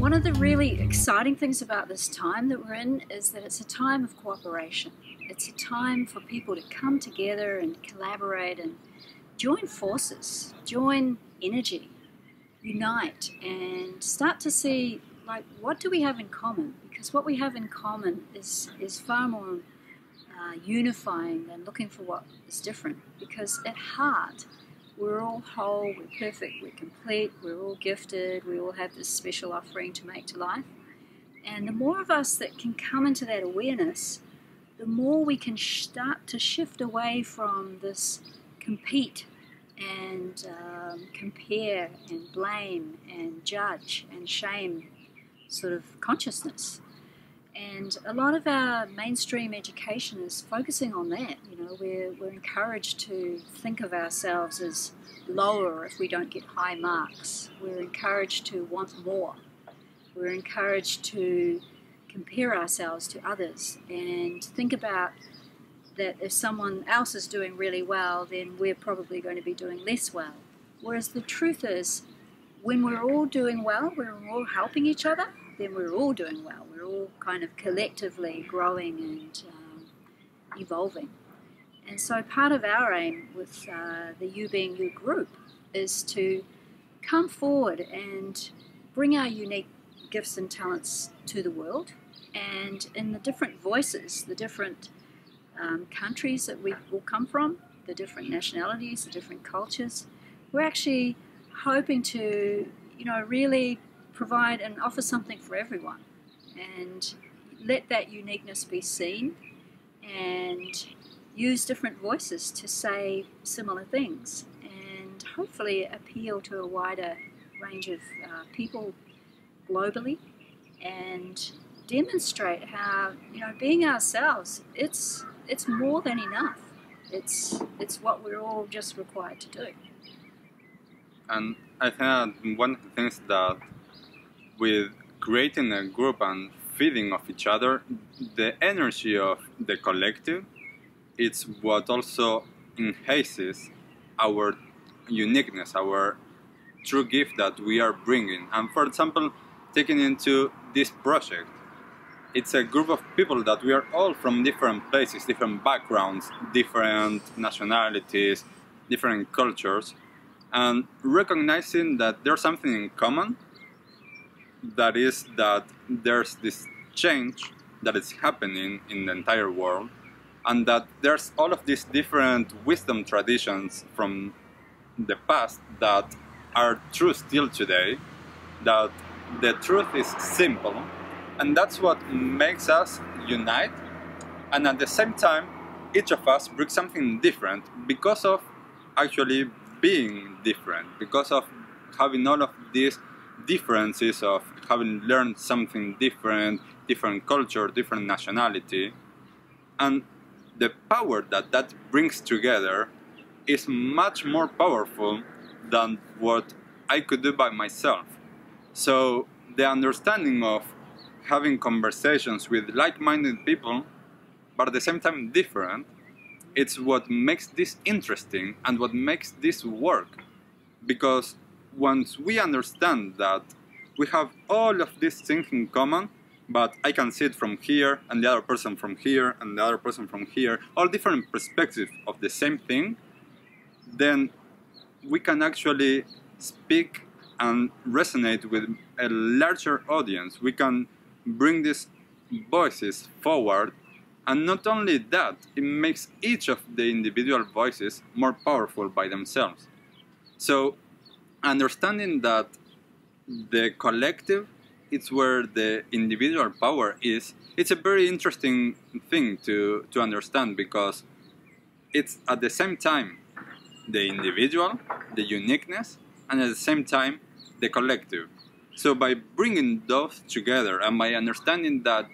One of the really exciting things about this time that we're in is that it's a time of cooperation. It's a time for people to come together and collaborate and join forces, join energy, unite, and start to see, like, what do we have in common? Because what we have in common is far more unifying than looking for what is different. Because at heart, we're all whole, we're perfect, we're complete, we're all gifted, we all have this special offering to make to life. And the more of us that can come into that awareness, the more we can start to shift away from this compete and compare and blame and judge and shame sort of consciousness. And a lot of our mainstream education is focusing on that. You know, we're encouraged to think of ourselves as lower if we don't get high marks. We're encouraged to want more. We're encouraged to compare ourselves to others and think about that if someone else is doing really well, then we're probably going to be doing less well. Whereas the truth is, when we're all doing well, we're all helping each other, then we're all doing well. We're all kind of collectively growing and evolving. And so part of our aim with the You Being You group is to come forward and bring our unique gifts and talents to the world, and in the different voices, the different countries that we will come from, the different nationalities, the different cultures, we're actually hoping to, really provide and offer something for everyone and let that uniqueness be seen and use different voices to say similar things and hopefully appeal to a wider range of people globally and demonstrate how, being ourselves, it's more than enough. It's what we're all just required to do. And I think that one of the things that with creating a group and feeding of each other, the energy of the collective, it's what also enhances our uniqueness, our true gift that we are bringing. And for example, taking into this project, it's a group of people that we are all from different places, different backgrounds, different nationalities, different cultures, and recognizing that there's something in common, that is that there's this change that is happening in the entire world, and that there's all of these different wisdom traditions from the past that are true still today, that the truth is simple, and that's what makes us unite. And at the same time, each of us brings something different because of actually being different, because of having all of these differences, of having learned something different, different culture, different nationality. And the power that that brings together is much more powerful than what I could do by myself. So the understanding of having conversations with like-minded people, but at the same time different, it's what makes this interesting and what makes this work. Because once we understand that we have all of these things in common, but I can see it from here, and the other person from here, and the other person from here, all different perspectives of the same thing, then we can actually speak and resonate with a larger audience. We can bring these voices forward, and not only that, it makes each of the individual voices more powerful by themselves. So understanding that the collective, it's where the individual power is, it's a very interesting thing to understand, because it's at the same time the individual, the uniqueness, and at the same time the collective. So by bringing those together and by understanding that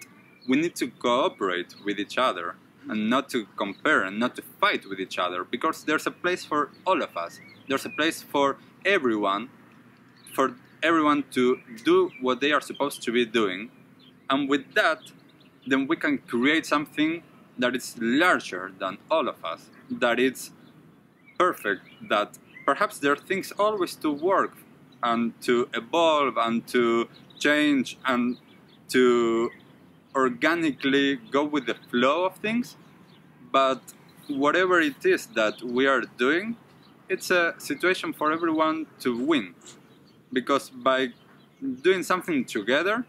we need to cooperate with each other and not to compare and not to fight with each other, because there's a place for all of us. There's a place for everyone to do what they are supposed to be doing. And with that, then we can create something that is larger than all of us, that it's perfect, that perhaps there are things always to work and to evolve and to change and to organically go with the flow of things. But whatever it is that we are doing, it's a situation for everyone to win. Because by doing something together,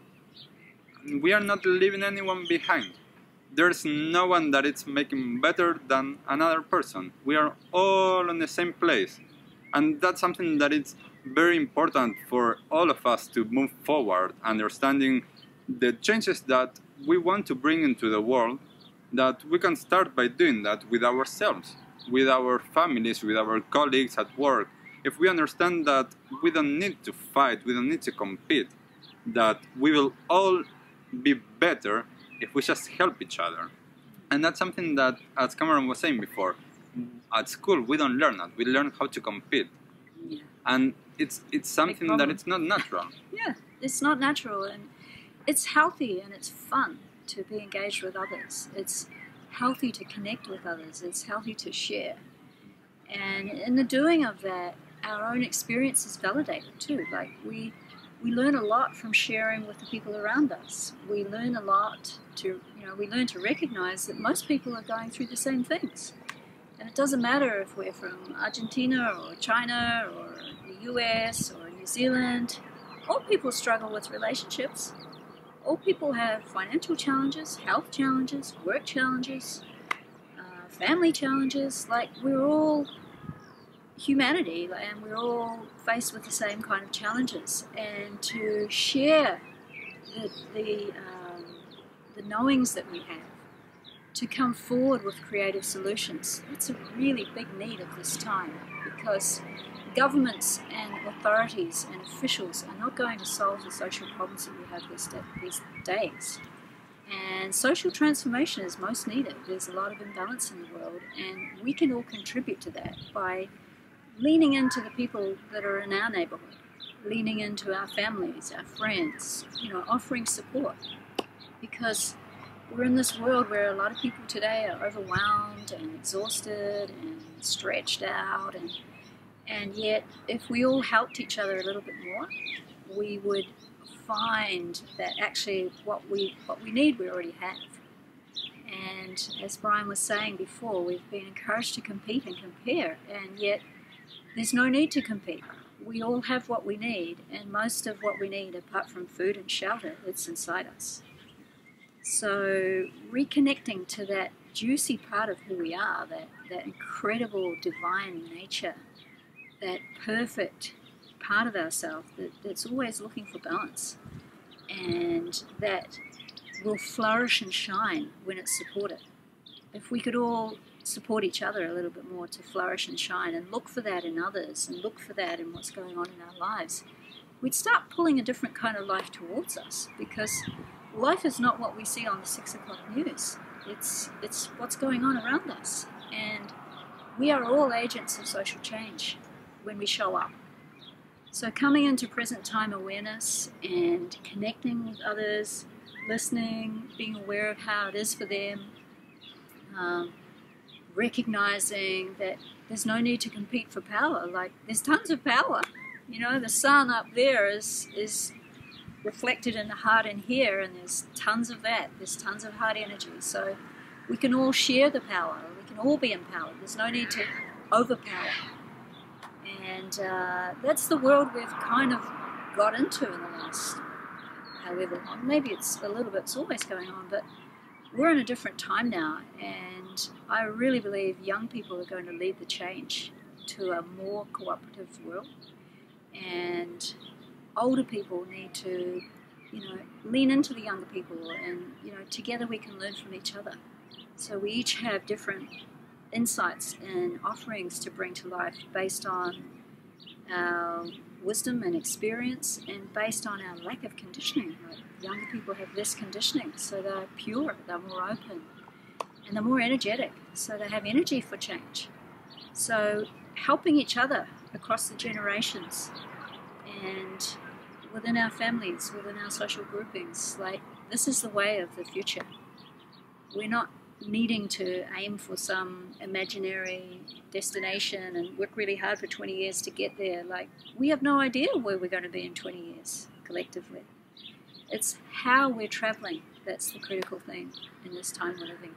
we are not leaving anyone behind. There's no one that is making better than another person. We are all in the same place. And that's something that is very important for all of us to move forward, understanding the changes that we want to bring into the world, that we can start by doing that with ourselves, with our families, with our colleagues at work. If we understand that we don't need to fight, we don't need to compete, that we will all be better if we just help each other. And that's something that, as Cameron was saying before, at school we don't learn that. We learn how to compete. Yeah. And it's something that it's not natural. Yeah, it's not natural, and it's healthy and it's fun to be engaged with others. It's healthy to connect with others. It's healthy to share. And in the doing of that, our own experience is validated too. Like we learn a lot from sharing with the people around us. We learn a lot we learn to recognize that most people are going through the same things. And it doesn't matter if we're from Argentina or China or the US or New Zealand. All people struggle with relationships. All people have financial challenges, health challenges, work challenges, family challenges. Like, we're all humanity, and we're all faced with the same kind of challenges. And to share the knowings that we have, to come forward with creative solutions, that's a really big need of this time, because governments and authorities and officials are not going to solve the social problems that we have these days. And social transformation is most needed. There's a lot of imbalance in the world, and we can all contribute to that by leaning into the people that are in our neighborhood, leaning into our families, our friends, offering support. Because we're in this world where a lot of people today are overwhelmed and exhausted and stretched out, and yet if we all helped each other a little bit more, we would find that actually what we need we already have. And as Brian was saying before, we've been encouraged to compete and compare, and yet there's no need to compete. We all have what we need, and most of what we need, apart from food and shelter, it's inside us. So reconnecting to that juicy part of who we are, that incredible divine nature, that perfect part of ourselves that's always looking for balance, and that will flourish and shine when it's supported. If we could all support each other a little bit more to flourish and shine, and look for that in others, and look for that in what's going on in our lives, we'd start pulling a different kind of life towards us, because life is not what we see on the 6 o'clock news. It's what's going on around us. And we are all agents of social change when we show up. So coming into present time awareness and connecting with others, listening, being aware of how it is for them, recognizing that there's no need to compete for power. Like, there's tons of power. The sun up there is reflected in the heart in here, and there's tons of that. There's tons of heart energy. So we can all share the power. We can all be empowered. There's no need to overpower. And that's the world we've kind of got into in the last however long. Maybe it's a little bit, it's always going on, but we're in a different time now, and I really believe young people are going to lead the change to a more cooperative world. And older people need to, lean into the younger people, and, together we can learn from each other. So we each have different insights and offerings to bring to life based on our wisdom and experience, and based on our lack of conditioning. Like, younger people have less conditioning, so they're pure, they're more open, and they're more energetic, so they have energy for change. So helping each other across the generations, and within our families, within our social groupings, like, this is the way of the future. We're not needing to aim for some imaginary destination and work really hard for 20 years to get there. Like, we have no idea where we're going to be in 20 years collectively. It's how we're traveling that's the critical thing in this time we're living.